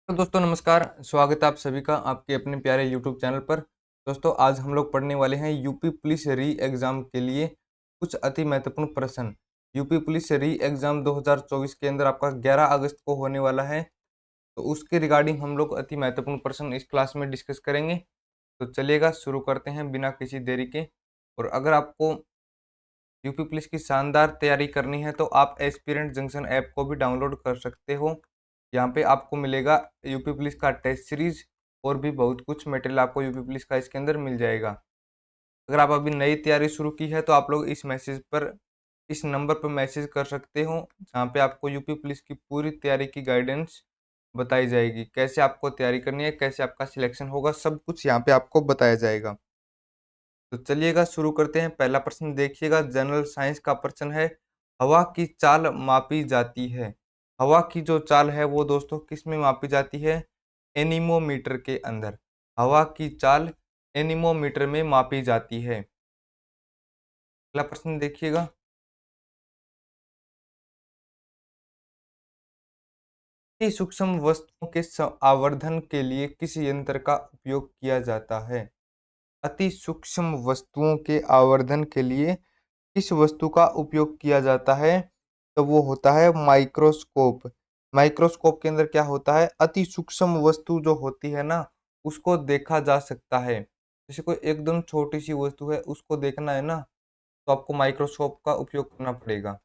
तो दोस्तों नमस्कार, स्वागत है आप सभी का आपके अपने प्यारे यूट्यूब चैनल पर। दोस्तों आज हम लोग पढ़ने वाले हैं यूपी पुलिस री एग्ज़ाम के लिए कुछ अति महत्वपूर्ण प्रश्न। यूपी पुलिस री एग्ज़ाम 2024 के अंदर आपका 11 अगस्त को होने वाला है, तो उसके रिगार्डिंग हम लोग अति महत्वपूर्ण प्रश्न इस क्लास में डिस्कस करेंगे। तो चलिएगा शुरू करते हैं बिना किसी देरी के। और अगर आपको यूपी पुलिस की शानदार तैयारी करनी है तो आप एस्पिरेंट जंक्शन ऐप को भी डाउनलोड कर सकते हो। यहाँ पे आपको मिलेगा यूपी पुलिस का टेस्ट सीरीज और भी बहुत कुछ मटेरियल आपको यूपी पुलिस का इसके अंदर मिल जाएगा। अगर आप अभी नई तैयारी शुरू की है तो आप लोग इस नंबर पर मैसेज कर सकते हो, जहाँ पे आपको यूपी पुलिस की पूरी तैयारी की गाइडेंस बताई जाएगी। कैसे आपको तैयारी करनी है, कैसे आपका सिलेक्शन होगा, सब कुछ यहाँ पे आपको बताया जाएगा। तो चलिएगा शुरू करते हैं। पहला प्रश्न देखिएगा, जनरल साइंस का प्रश्न है, हवा की चाल मापी जाती है। हवा की जो चाल है वो दोस्तों किस में मापी जाती है? एनीमोमीटर के अंदर। हवा की चाल एनीमोमीटर में मापी जाती है। अगला प्रश्न देखिएगा, अति सूक्ष्म वस्तुओं के आवर्धन के लिए किस यंत्र का उपयोग किया जाता है? अति सूक्ष्म वस्तुओं के आवर्धन के लिए किस वस्तु का उपयोग किया जाता है? तो वो होता है माइक्रोस्कोप। माइक्रोस्कोप के अंदर क्या होता है? अति सूक्ष्म वस्तु जो होती है ना, उसको देखा जा सकता है। जैसे कोई एकदम छोटी सी वस्तु है, उसको देखना है ना, तो आपको माइक्रोस्कोप का उपयोग करना पड़ेगा।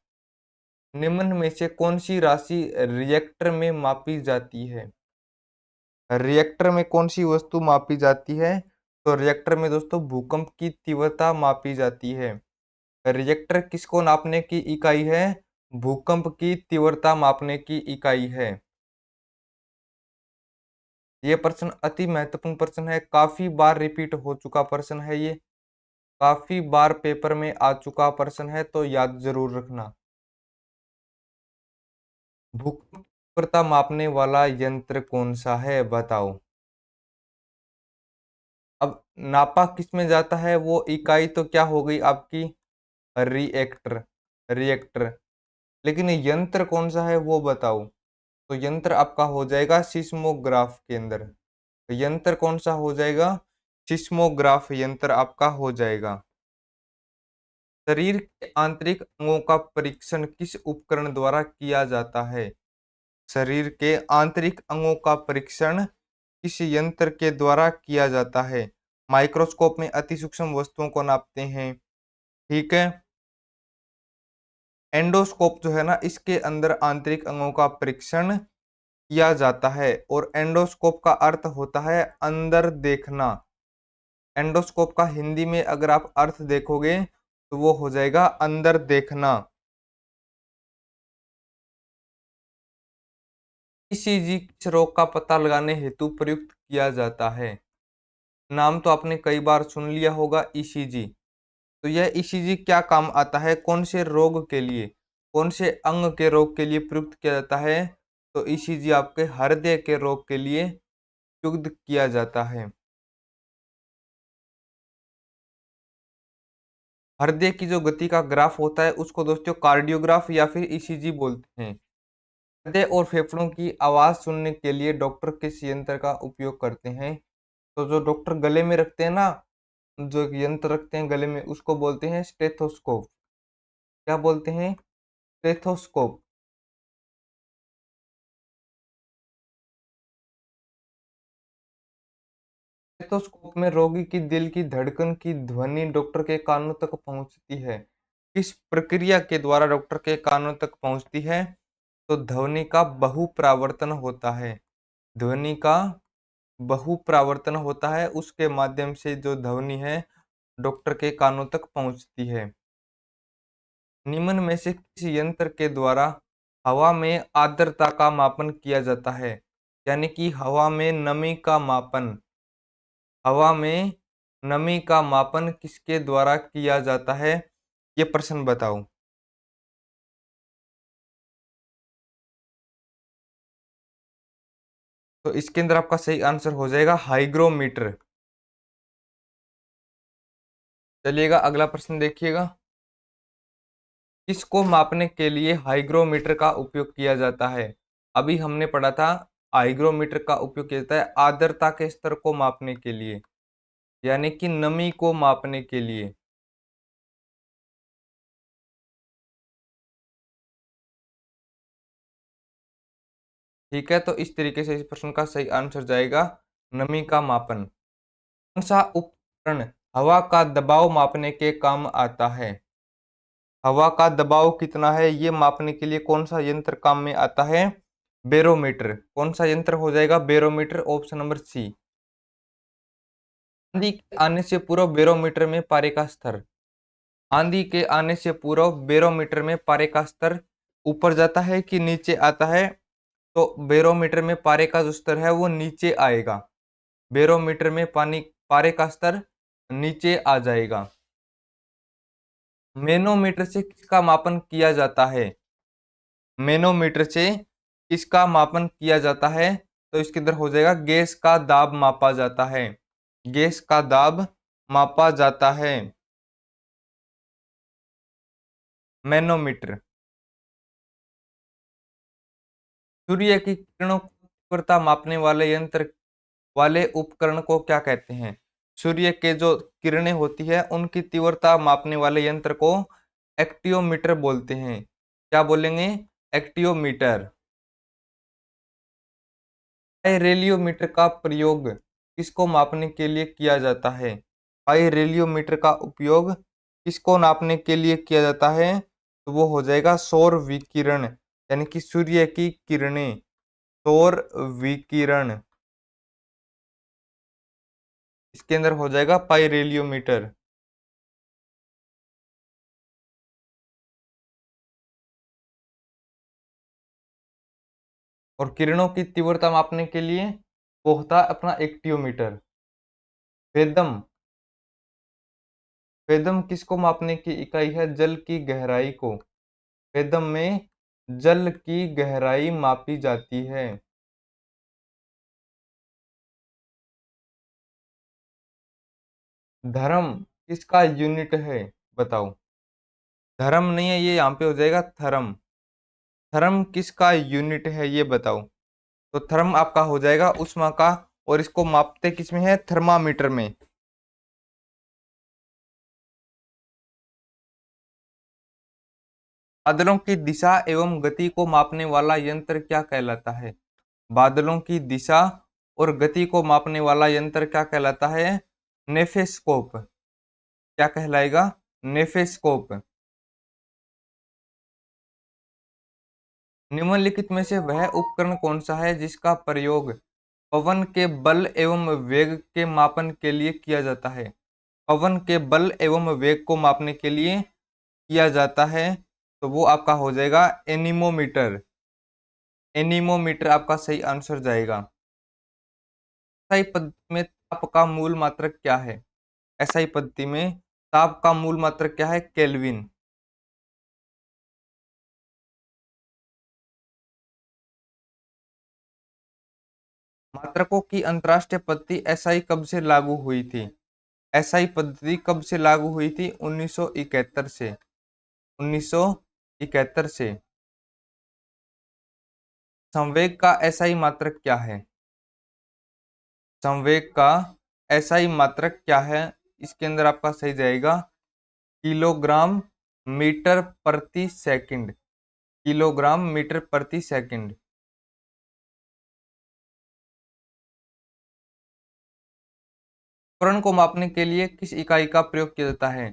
निम्न में से कौन सी राशि रिएक्टर में मापी जाती है? रिएक्टर में कौन सी वस्तु मापी जाती है? तो रिएक्टर में दोस्तों भूकंप की तीव्रता मापी जाती है। रिएक्टर किसको नापने की इकाई है? भूकंप की तीव्रता मापने की इकाई है। ये प्रश्न अति महत्वपूर्ण प्रश्न है, काफी बार रिपीट हो चुका प्रश्न है, ये काफी बार पेपर में आ चुका प्रश्न है, तो याद जरूर रखना। भूकंप तीव्रता मापने वाला यंत्र कौन सा है, बताओ। अब नापा किस में जाता है? वो इकाई तो क्या हो गई आपकी? रिएक्टर। रिएक्टर। लेकिन यंत्र कौन सा है वो बताओ। तो यंत्र आपका हो जाएगा सिस्मोग्राफ के अंदर। तो यंत्र कौन सा हो जाएगा? सिस्मोग्राफ यंत्र आपका हो जाएगा। शरीर के आंतरिक अंगों का परीक्षण किस उपकरण द्वारा किया जाता है? शरीर के आंतरिक अंगों का परीक्षण किस यंत्र के द्वारा किया जाता है? माइक्रोस्कोप में अति सूक्ष्म वस्तुओं को नापते हैं, ठीक है। एंडोस्कोप जो है ना, इसके अंदर आंतरिक अंगों का परीक्षण किया जाता है, और एंडोस्कोप का अर्थ होता है अंदर देखना। एंडोस्कोप का हिंदी में अगर आप अर्थ देखोगे तो वो हो जाएगा अंदर देखना। ईसीजी किस रोग का पता लगाने हेतु प्रयुक्त किया जाता है? नाम तो आपने कई बार सुन लिया होगा, ईसीजी। तो यह ईसीजी क्या काम आता है? कौन से रोग के लिए, कौन से अंग के रोग के लिए प्रयुक्त किया जाता है? तो ईसीजी आपके हृदय के रोग के लिए प्रयुक्त किया जाता है। हृदय की जो गति का ग्राफ होता है उसको दोस्तों कार्डियोग्राफ या फिर ईसीजी बोलते हैं। हृदय और फेफड़ों की आवाज सुनने के लिए डॉक्टर किस यंत्र का उपयोग करते हैं? तो जो डॉक्टर गले में रखते हैं ना, जो एक यंत्र रखते हैं गले में, उसको बोलते हैं स्टेथोस्कोप। क्या बोलते हैं? स्टेथोस्कोप। स्टेथोस्कोप में रोगी की दिल की धड़कन की ध्वनि डॉक्टर के कानों तक पहुंचती है। किस प्रक्रिया के द्वारा डॉक्टर के कानों तक पहुंचती है? तो ध्वनि का बहुप्रावर्तन होता है। ध्वनि का बहुप्रावर्तन होता है, उसके माध्यम से जो ध्वनि है डॉक्टर के कानों तक पहुंचती है। निम्न में से किस यंत्र के द्वारा हवा में आर्द्रता का मापन किया जाता है? यानी कि हवा में नमी का मापन। हवा में नमी का मापन किसके द्वारा किया जाता है? ये प्रश्न बताओ। तो इसके अंदर आपका सही आंसर हो जाएगा हाइग्रोमीटर। चलिएगा अगला प्रश्न देखिएगा, किसको मापने के लिए हाइग्रोमीटर का उपयोग किया जाता है? अभी हमने पढ़ा था हाइग्रोमीटर का उपयोग किया जाता है आर्द्रता के स्तर को मापने के लिए, यानी कि नमी को मापने के लिए। ठीक है, तो इस तरीके से इस प्रश्न का सही आंसर जाएगा नमी का मापन। कौन सा उपकरण हवा का दबाव मापने के काम आता है? हवा का दबाव कितना है ये मापने के लिए कौन सा यंत्र काम में आता है? बैरोमीटर। कौन सा यंत्र हो जाएगा? Barometer, option number C. आंधी के आने से पूर्व बैरोमीटर में पारे का स्तर, आंधी के आने से पूर्व बैरोमीटर में पारे का स्तर ऊपर जाता है कि नीचे आता है? तो बैरोमीटर में पारे का जो स्तर है वो नीचे आएगा। बैरोमीटर में पारे का स्तर नीचे आ जाएगा। मैनोमीटर से किसका मापन किया जाता है? मैनोमीटर से किसका मापन किया जाता है? तो इसके अंदर हो जाएगा गैस का दाब मापा जाता है। गैस का दाब मापा जाता है मैनोमीटर। सूर्य की किरणों की तीव्रता मापने वाले उपकरण को क्या कहते हैं? सूर्य के जो किरणें होती है उनकी तीव्रता मापने वाले यंत्र को एक्टियोमीटर बोलते हैं। क्या बोलेंगे? एक्टियोमीटर। पाइरेलियोमीटर का प्रयोग किसको मापने के लिए किया जाता है? पाइरेलियोमीटर का उपयोग किसको नापने के लिए किया जाता है? तो वो हो जाएगा सौर विकिरण, यानी कि सूर्य की किरणें, सौर विकिरण। इसके अंदर हो जाएगा पाइरेलियोमीटर। और किरणों की तीव्रता मापने के लिए वो होता है अपना एक्टियोमीटर। वेदम। वेदम किसको मापने की इकाई है? जल की गहराई को। वेदम में जल की गहराई मापी जाती है। धर्म किसका यूनिट है? बताओ। धर्म नहीं है ये, यहाँ पे हो जाएगा थर्म। थर्म किसका यूनिट है ये बताओ। तो थर्म आपका हो जाएगा उष्मा का, और इसको मापते किस में है? थर्मामीटर में। बादलों की दिशा एवं गति को मापने वाला यंत्र क्या कहलाता है? बादलों की दिशा और गति को मापने वाला यंत्र क्या कहलाता है? नेफेस्कोप। क्या कहलाएगा? नेफेस्कोप। निम्नलिखित में से वह उपकरण कौन सा है जिसका प्रयोग पवन के बल एवं वेग के मापन के लिए किया जाता है? पवन के बल एवं वेग को मापने के लिए किया जाता है, तो वो आपका हो जाएगा एनीमोमीटर। एनीमोमीटर आपका सही आंसर जाएगा। एसआई पद्धति में ताप का मूल मात्रक क्या है? एसआई पद्धति में ताप का मूल मात्रक क्या है? केल्विन। मात्रकों की अंतरराष्ट्रीय पद्धति एसआई कब से लागू हुई थी? एसआई पद्धति कब से लागू हुई थी? 1971 से। 1971 से। संवेग का एसआई मात्रक क्या है? संवेग का एसआई मात्रक क्या है? इसके अंदर आपका सही जाएगा किलोग्राम मीटर प्रति सेकंड। किलोग्राम मीटर प्रति सेकंड। त्वरण को मापने के लिए किस इकाई का प्रयोग किया जाता है?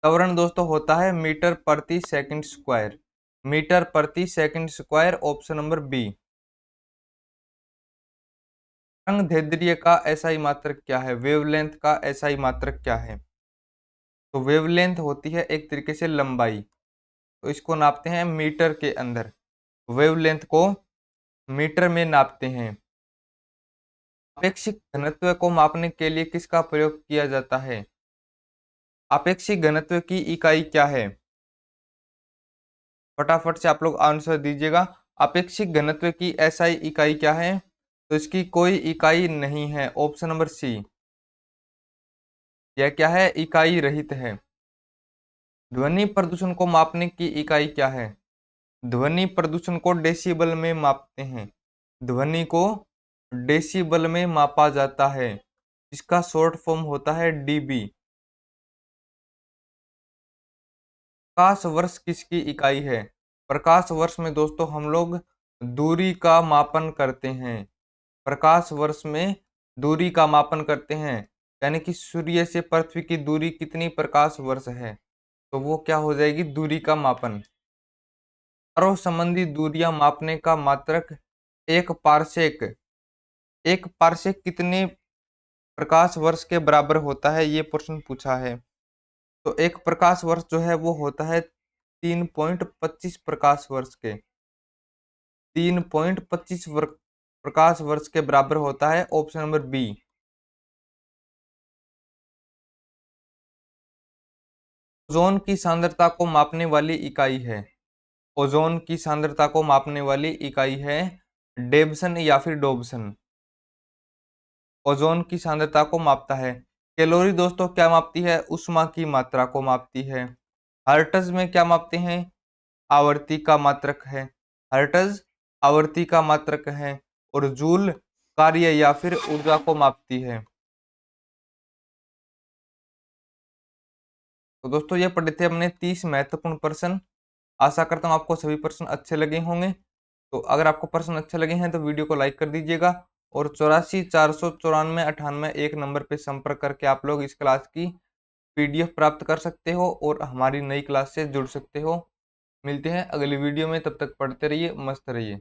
त्वरण दोस्तों होता है मीटर प्रति सेकंड स्क्वायर। मीटर प्रति second square, option number B. तरंग दैर्ध्य का एसआई मात्रक क्या है? वेवलेंथ का एसआई मात्रक क्या है? तो वेवलेंथ होती है एक तरीके से लंबाई, तो इसको नापते हैं मीटर के अंदर। वेवलेंथ को मीटर में नापते हैं। अपेक्षित घनत्व को मापने के लिए किसका प्रयोग किया जाता है? अपेक्षित घनत्व की इकाई क्या है? फटाफट से आप लोग आंसर दीजिएगा। अपेक्षित घनत्व की एसआई इकाई क्या है? तो इसकी कोई इकाई नहीं है, ऑप्शन नंबर सी। यह क्या है? इकाई रहित है। ध्वनि प्रदूषण को मापने की इकाई क्या है? ध्वनि प्रदूषण को डेसिबल में मापते हैं। ध्वनि को डेसिबल में मापा जाता है, इसका शॉर्ट फॉर्म होता है डीबी। प्रकाश वर्ष किसकी इकाई है? प्रकाश वर्ष में दोस्तों हम लोग दूरी का मापन करते हैं। प्रकाश वर्ष में दूरी का मापन करते हैं, यानी कि सूर्य से पृथ्वी की दूरी कितनी प्रकाश वर्ष है, तो वो क्या हो जाएगी, दूरी का मापन। तारों संबंधी दूरियां मापने का मात्रक एक पारसेक। एक पारसेक कितने प्रकाश वर्ष के बराबर होता है, ये प्रश्न पूछा है। तो एक प्रकाश वर्ष जो है वो होता है 3.25 प्रकाश वर्ष के। 3.25 प्रकाश वर्ष के बराबर होता है, ऑप्शन नंबर बी। ओजोन की सांद्रता को मापने वाली इकाई है। ओजोन की सांद्रता को मापने वाली इकाई है डेबसन या फिर डोबसन। ओजोन की सांद्रता को मापता है। कैलोरी दोस्तों क्या मापती है, ऊष्मा की मात्रा को मापती है। हर्ट्ज में क्या मापते हैं, आवर्ती का मात्रक है। हर्ट्ज आवर्ती का मात्रक है। और जूल कार्य या फिर ऊर्जा को मापती है। तो दोस्तों ये पढ़े थे हमने 30 महत्वपूर्ण प्रश्न। आशा करता हूँ आपको सभी प्रश्न अच्छे लगे होंगे। तो अगर आपको प्रश्न अच्छे लगे हैं तो वीडियो को लाइक कर दीजिएगा, और 84 494 98 एक नंबर पे संपर्क करके आप लोग इस क्लास की पीडीएफ प्राप्त कर सकते हो और हमारी नई क्लास से जुड़ सकते हो। मिलते हैं अगली वीडियो में, तब तक पढ़ते रहिए, मस्त रहिए।